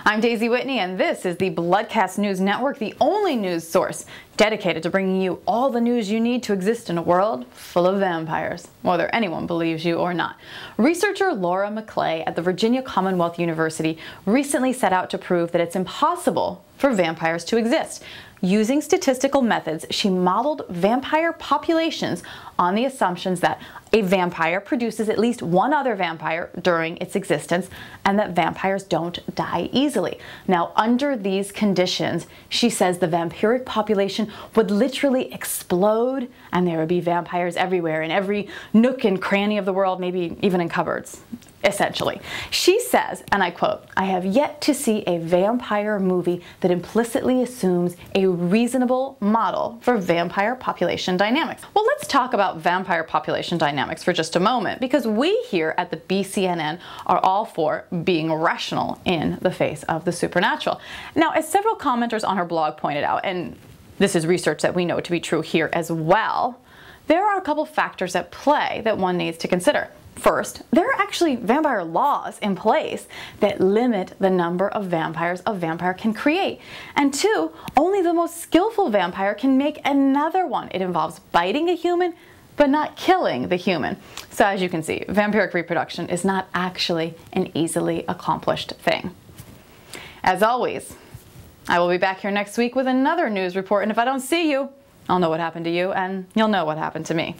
I'm Daisy Whitney, and this is the Bloodcast News Network, the only news source dedicated to bringing you all the news you need to exist in a world full of vampires, whether anyone believes you or not. Researcher Laura McClay at the Virginia Commonwealth University recently set out to prove that it's impossible for vampires to exist. Using statistical methods, she modeled vampire populations on the assumptions that a vampire produces at least one other vampire during its existence and that vampires don't die easily. Now, under these conditions, she says the vampiric population would literally explode and there would be vampires everywhere in every nook and cranny of the world, maybe even in cupboards. Essentially. She says, and I quote, "I have yet to see a vampire movie that implicitly assumes a reasonable model for vampire population dynamics." Well, let's talk about vampire population dynamics for just a moment, because we here at the BCNN are all for being rational in the face of the supernatural. Now, as several commenters on her blog pointed out, and this is research that we know to be true here as well, there are a couple factors at play that one needs to consider. First, there are actually vampire laws in place that limit the number of vampires a vampire can create. And two, only the most skillful vampire can make another one. It involves biting a human, but not killing the human. So as you can see, vampiric reproduction is not actually an easily accomplished thing. As always, I will be back here next week with another news report, and if I don't see you, I'll know what happened to you, and you'll know what happened to me.